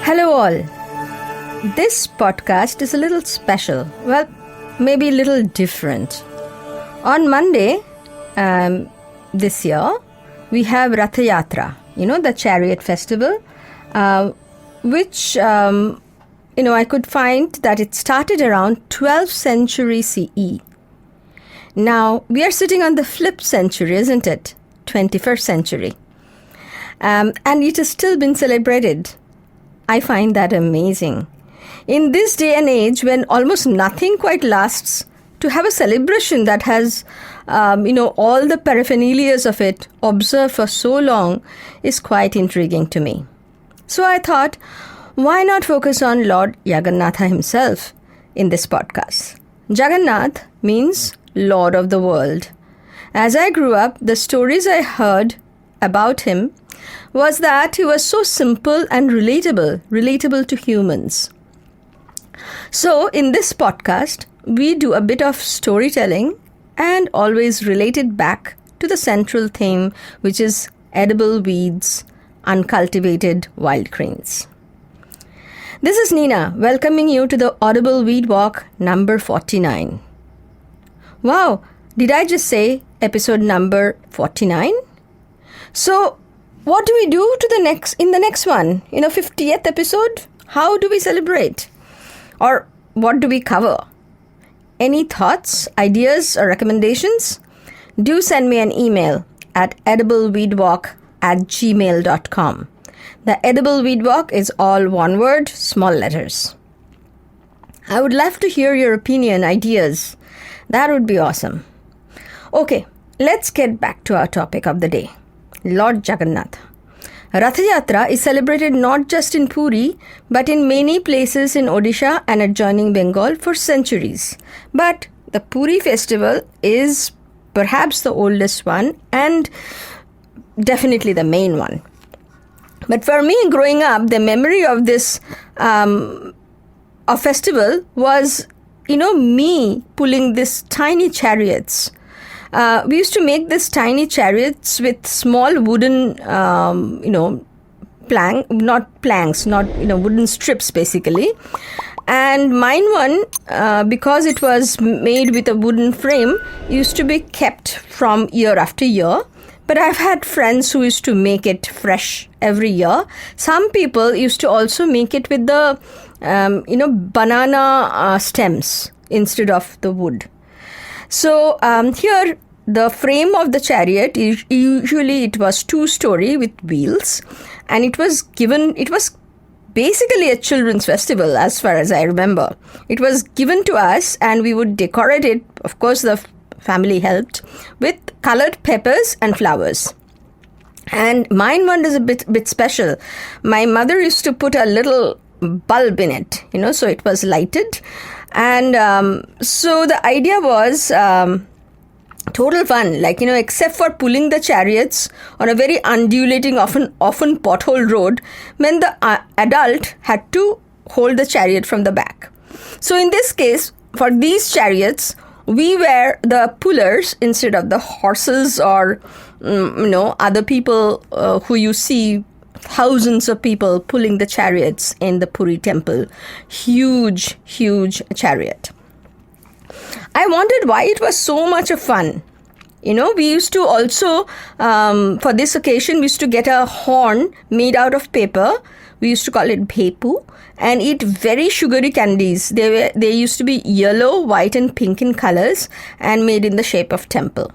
Hello all. This podcast is a little special. Well, maybe a little different. On Monday this year, we have Rathayatra, the chariot festival, which, I could find that it started around 12th century CE. Now, we are sitting on the flip century, isn't it? 21st century. And it has still been celebrated. I find that amazing. In this day and age, when almost nothing quite lasts, to have a celebration that has, all the paraphernalias of it observed for so long is quite intriguing to me. So I thought, why not focus on Lord Jaggannath himself in this podcast? Jagganath means Lord of the world. As I grew up, the stories I heard about him was that he was so simple and relatable to humans. So in this podcast, we do a bit of storytelling and always relate it back to the central theme, which is edible weeds, uncultivated wild greens. This is Nina, welcoming you to the Audible Weed Walk number 49. Wow, did I just say episode number 49? So, what do we do in the next one? 50th episode? How do we celebrate? Or what do we cover? Any thoughts, ideas, or recommendations? Do send me an email at audibleweedwalk@gmail.com. The Edible Weed Walk is all one word, small letters. I would love to hear your opinion, ideas. That would be awesome. Okay, let's get back to our topic of the day. Lord Jaggannath. Rathayatra is celebrated not just in Puri, but in many places in Odisha and adjoining Bengal for centuries. But the Puri festival is perhaps the oldest one and definitely the main one. But for me, growing up, the memory of this festival was, me pulling these tiny chariots. We used to make these tiny chariots with small wooden, wooden strips basically. And mine one, because it was made with a wooden frame, used to be kept from year after year. But I've had friends who used to make it fresh every year. Some people used to also make it with the, banana stems instead of the wood. So here, the frame of the chariot, usually it was 2-story with wheels. And it was basically a children's festival as far as I remember. It was given to us and we would decorate it. Of course, the family helped with colored peppers and flowers. And mine one is a bit special. My mother used to put a little bulb in it, so it was lighted. And so the idea was total fun, except for pulling the chariots on a very undulating, often pothole road, when the adult had to hold the chariot from the back. So in this case, for these chariots, we were the pullers instead of the horses or, other people who you see, thousands of people pulling the chariots in the Puri temple. Huge, huge chariot. I wondered why it was so much of fun. We used to also, for this occasion, we used to get a horn made out of paper. We used to call it bhepu and eat very sugary candies. They used to be yellow, white and pink in colors and made in the shape of temple.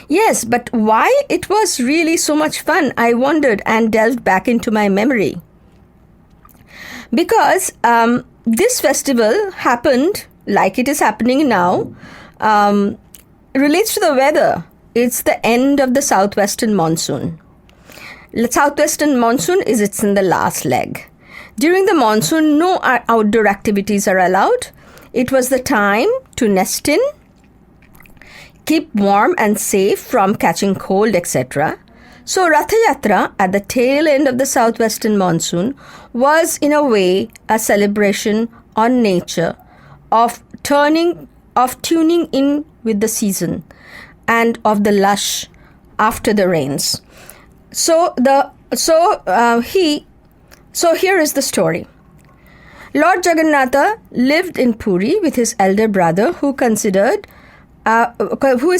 Yes, but why it was really so much fun, I wondered and delved back into my memory. Because this festival happened, like it is happening now, relates to the weather. It's the end of the southwestern monsoon. The southwestern monsoon it's in the last leg. During the monsoon, no outdoor activities are allowed. It was the time to nest in, keep warm and safe from catching cold, etc. So Rathayatra at the tail end of the southwestern monsoon was in a way a celebration on nature of tuning in with the season and of the lush after the rains. So So here is the story. Lord Jaggannath lived in Puri with his elder brother who is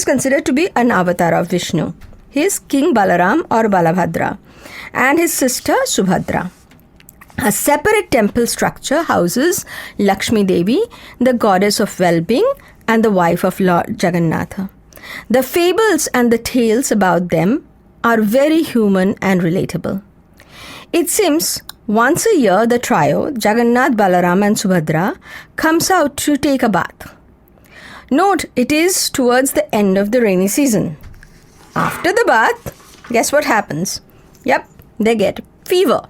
considered to be an avatar of Vishnu. He is King Balaram or Balabhadra and his sister Subhadra. A separate temple structure houses Lakshmi Devi, the goddess of well-being and the wife of Lord Jaggannath. The fables and the tales about them are very human and relatable. It seems once a year the trio, Jagannath, Balaram and Subhadra, comes out to take a bath. Note, it is towards the end of the rainy season. After the bath, guess what happens? Yep, they get fever.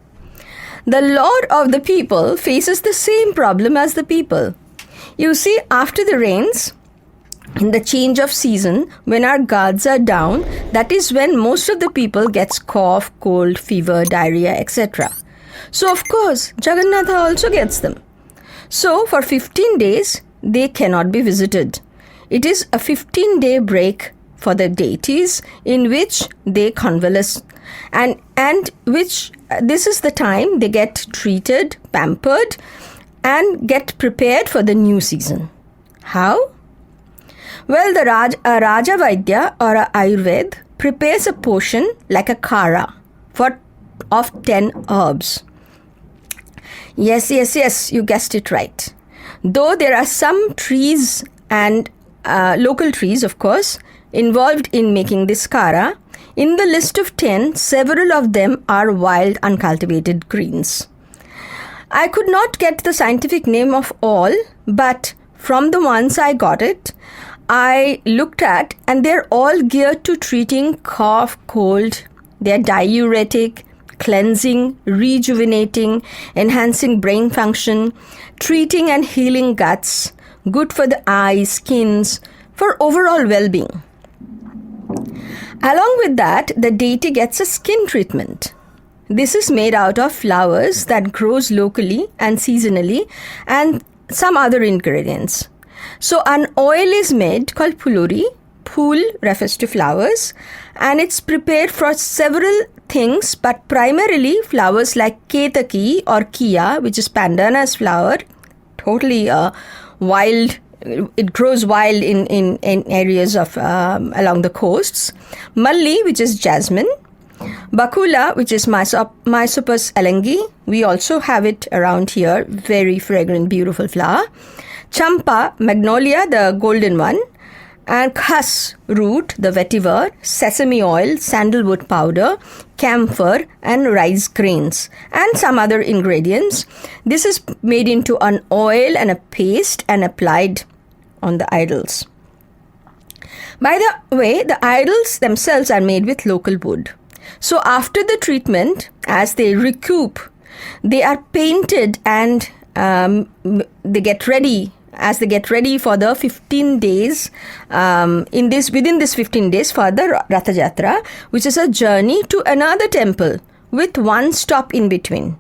The Lord of the people faces the same problem as the people. You see, after the rains, in the change of season, when our guards are down, that is when most of the people gets cough, cold, fever, diarrhea, etc. So of course, Jagannath also gets them. So for 15 days, they cannot be visited. It is a 15-day break for the deities in which they convalesce and which this is the time they get treated, pampered and get prepared for the new season. How? Well, the Raja Vaidya or a Ayurved prepares a potion like a kara of 10 herbs. Yes, you guessed it right. Though there are some trees and local trees, of course, involved in making this kara, in the list of 10, several of them are wild, uncultivated greens. I could not get the scientific name of all, but from the ones I got it, I looked at, and they're all geared to treating cough, cold. They're diuretic, cleansing, rejuvenating, enhancing brain function, treating and healing guts, good for the eyes, skins, for overall well-being. Along with that, the deity gets a skin treatment. This is made out of flowers that grows locally and seasonally and some other ingredients. So an oil is made called puluri. Pul refers to flowers and it's prepared for several things, but primarily flowers like ketaki or kia, which is pandana's flower, totally wild. It grows wild in areas of along the coasts. Malli, which is jasmine. Bakula, which is Mysopus elengi. We also have it around here. Very fragrant, beautiful flower. Champa, magnolia, the golden one. And khas root, the vetiver, sesame oil, sandalwood powder, camphor and rice grains and some other ingredients. This is made into an oil and a paste and applied on the idols. By the way, the idols themselves are made with local wood. So after the treatment, as they recoup, they are painted and they get ready. As they get ready for the 15 days, within this 15 days for the Rathayatra, which is a journey to another temple with one stop in between,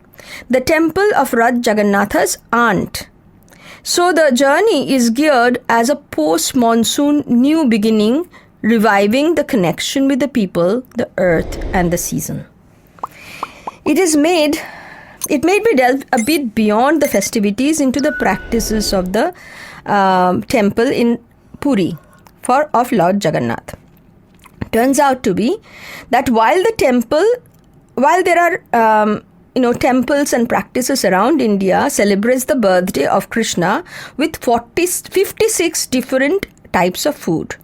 the temple of Lord Jaggannath's aunt. So the journey is geared as a post-monsoon new beginning, reviving the connection with the people, the earth and the season. It made me delve a bit beyond the festivities into the practices of the temple in Puri of Lord Jagannath. Turns out to be that while there are temples and practices around India celebrates the birthday of Krishna with 56 different types of food.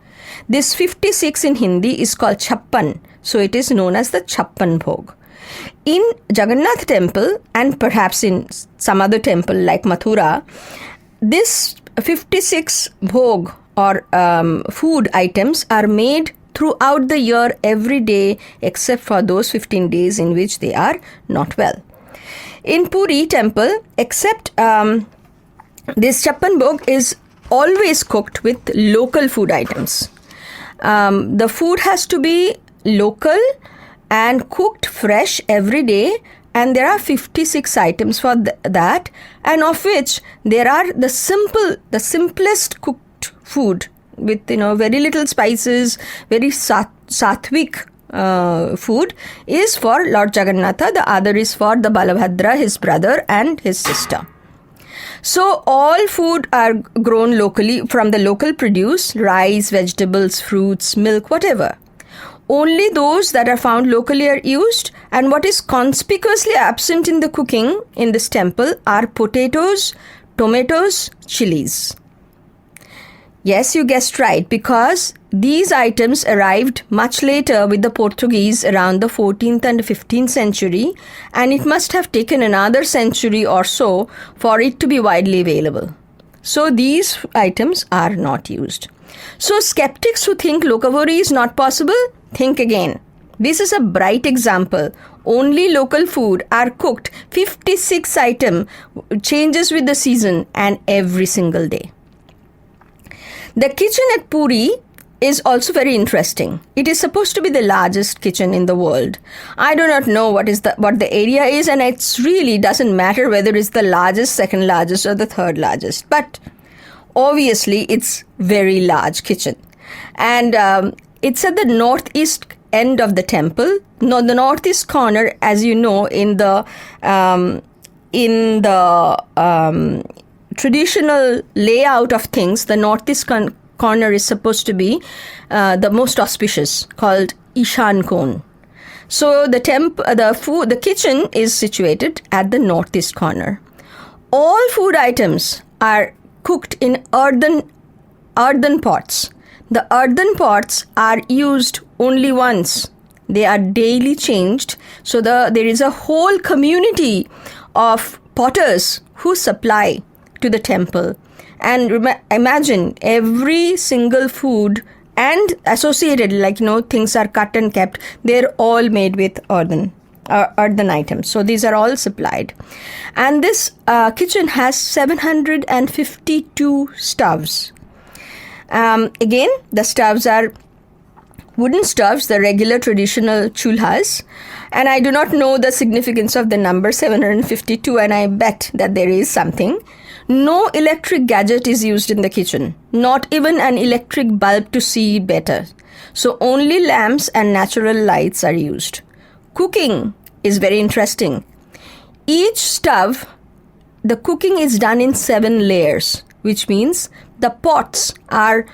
This 56 in Hindi is called chappan, so it is known as the chappan-bhog. In Jagannath temple and perhaps in some other temple like Mathura, this 56 bhog or food items are made throughout the year every day except for those 15 days in which they are not well. In Puri temple, except this chappan-bhog is always cooked with local food items. The food has to be local and cooked fresh every day, and there are 56 items for that, and of which there are the simplest cooked food with very little spices, very sattvic food is for Lord Jagannatha, the other is for the Balabhadra, his brother, and his sister. So all food are grown locally from the local produce, rice, vegetables, fruits, milk, whatever. Only those that are found locally are used, and what is conspicuously absent in the cooking in this temple are potatoes, tomatoes, chilies. Yes, you guessed right, because these items arrived much later with the Portuguese around the 14th and 15th century, and it must have taken another century or so for it to be widely available. So these items are not used. So skeptics who think locavore is not possible, think again. This is a bright example. Only local food are cooked. 56 items changes with the season and every single day. The kitchen at Puri is also very interesting. It is supposed to be the largest kitchen in the world. I do not know what the area is, and it really doesn't matter whether it's the largest, second largest, or the third largest. But obviously, it's very large kitchen, and it's at the northeast end of the temple. No, the northeast corner, as you know, in the traditional layout of things, the northeast corner is supposed to be the most auspicious, called Ishan Kon. So the kitchen is situated at the northeast corner. All food items are cooked in earthen pots. The earthen pots are used only once. They are daily changed. So there is a whole community of potters who supply to the temple. And imagine every single food and associated, things are cut and kept. They're all made with earthen items. So these are all supplied. And this kitchen has 752 stoves. Again, the stoves are wooden stoves, the regular traditional chulhas. And I do not know the significance of the number 752, and I bet that there is something. No electric gadget is used in the kitchen, not even an electric bulb to see better. So only lamps and natural lights are used. Cooking is very interesting. Each stove, the cooking is done in 7 layers, which means the pots are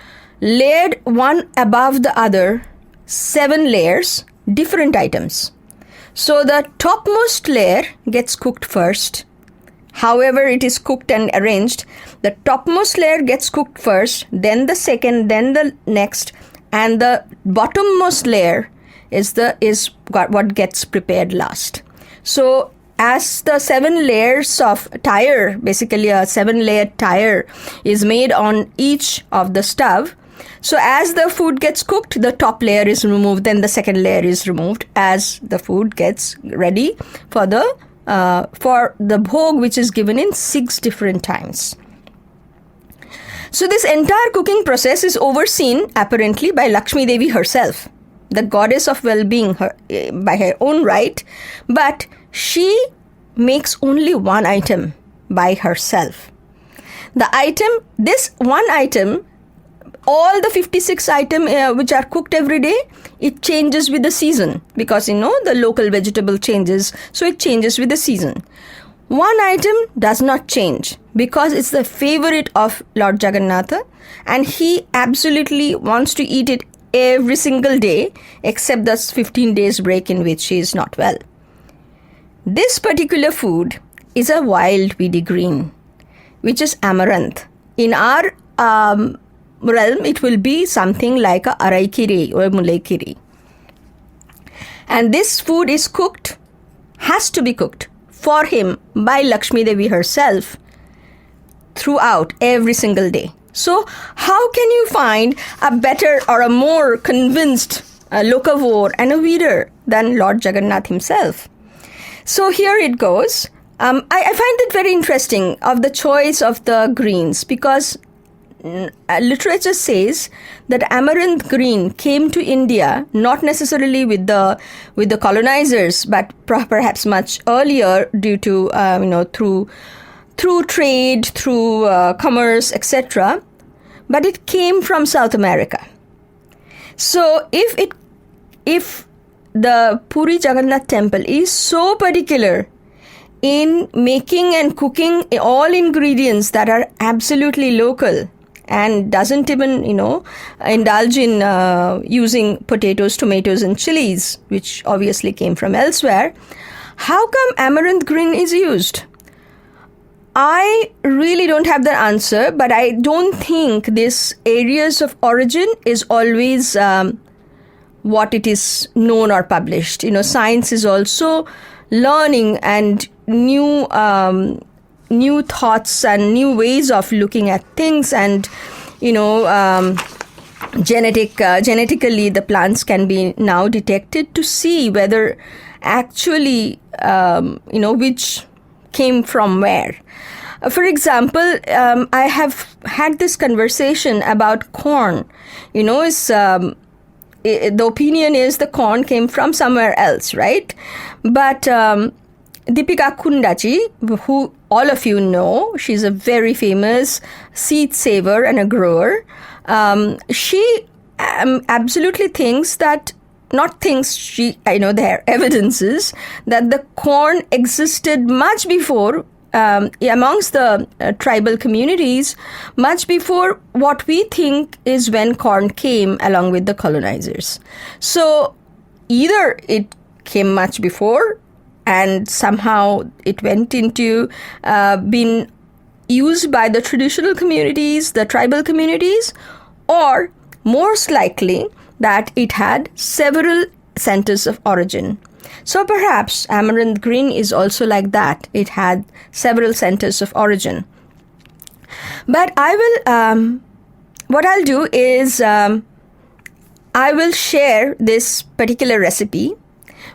layered one above the other, 7 layers, different items. So the topmost layer gets cooked first. However it is cooked and arranged, the topmost layer gets cooked first, then the second, then the next, and the bottommost layer is what gets prepared last. So as the 7 layers of tire, basically a 7-layer tire is made on each of the stove. So as the food gets cooked, the top layer is removed, then the second layer is removed as the food gets ready for the bhog, which is given in 6 different times. So this entire cooking process is overseen apparently by Lakshmi Devi herself, the goddess of well-being by her own right, but she makes only one item by herself. This one item, all the 56 items which are cooked every day, it changes with the season, because the local vegetable changes, so it changes with the season. One item does not change because it's the favorite of Lord Jaggannath, and he absolutely wants to eat it every single day except the 15 days break in which he is not well. This particular food is a wild weedy green, which is amaranth. In our realm, it will be something like a araikiri or mulaikiri. And this food has to be cooked for him by Lakshmi Devi herself throughout every single day. So how can you find a better or a more convinced locavore and a weeder than Lord Jagannath himself? So here it goes. I find it very interesting of the choice of the greens, because literature says that amaranth green came to India not necessarily with the colonizers, but perhaps much earlier due to through trade, through commerce, etc. But it came from South America. So if the Puri Jagannath temple is so particular in making and cooking all ingredients that are absolutely local and doesn't even, indulge in using potatoes, tomatoes and chilies, which obviously came from elsewhere. How come amaranth green is used? I really don't have the answer, but I don't think this areas of origin is always what it is known or published. Science is also learning and new thoughts and new ways of looking at things, and genetically the plants can be now detected to see whether actually which came from where. For example, I have had this conversation about corn. The opinion is the corn came from somewhere else, right? But Deepika Kundaji, who all of you know, she's a very famous seed saver and a grower. She absolutely thinks that, not thinks, there are evidences that the corn existed much before amongst the tribal communities, much before what we think is when corn came along with the colonizers. So either it came much before and somehow it went into being used by the traditional communities, the tribal communities, or most likely that it had several centers of origin. So perhaps amaranth green is also like that. It had several centers of origin. But I will, what I'll do is I will share this particular recipe,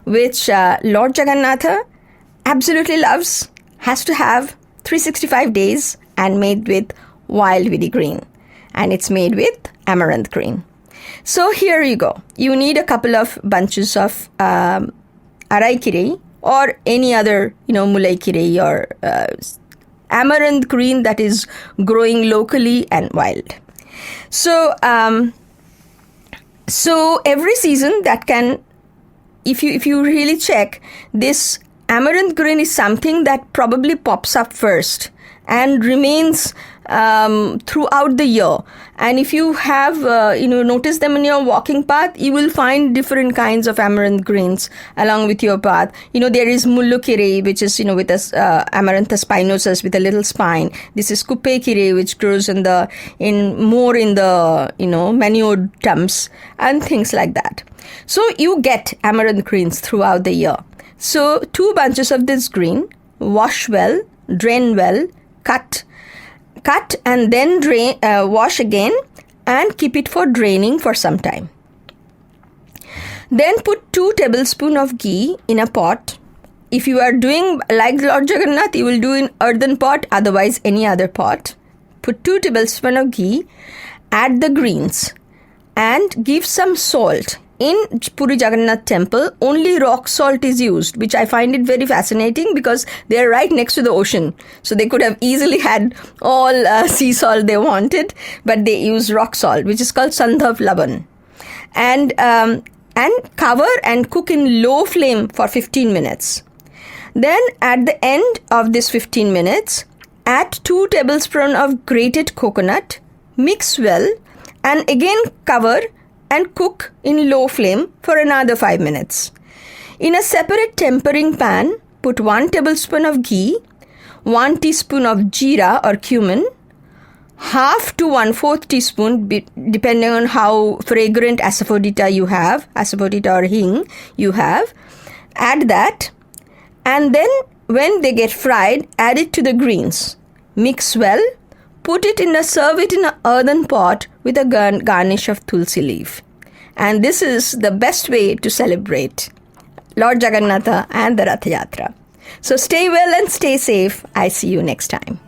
which Lord Jaggannath absolutely loves, has to have 365 days, and made with wild weedy green. And it's made with amaranth green. So here you go. You need a couple of bunches of araikirei or any other, mulaikirei or amaranth green that is growing locally and wild. So, so every season that can, if you really check, this amaranth green is something that probably pops up first and remains throughout the year. And if you have, notice them in your walking path, you will find different kinds of amaranth greens along with your path. There is mullukirei, which is, with a Amaranthus spinosus with a little spine. This is kuppekirei, which grows in the manured dumps and things like that. So you get amaranth greens throughout the year. So 2 bunches of this green, wash well, drain well, cut and then drain, wash again and keep it for draining for some time. Then put 2 tablespoons of ghee in a pot. If you are doing like Lord Jagannath, you will do in earthen pot, otherwise any other pot. Put 2 tablespoons of ghee, add the greens and give some salt. In Puri Jagannath temple, only rock salt is used, which I find it very fascinating because they are right next to the ocean. So they could have easily had all sea salt they wanted, but they use rock salt, which is called sandhav laban. And cover and cook in low flame for 15 minutes. Then at the end of this 15 minutes, add 2 tablespoons of grated coconut, mix well, and again cover and cook in low flame for another 5 minutes. In a separate tempering pan, put 1 tablespoon of ghee, 1 teaspoon of jeera or cumin, half to 1/4 teaspoon, depending on how fragrant asafoetida you have, asafoetida or hing you have. Add that, and then when they get fried, add it to the greens. Mix well, serve it in an earthen pot with a garnish of tulsi leaf. And this is the best way to celebrate Lord Jaggannath and the Rathayatra. So stay well and stay safe. I see you next time.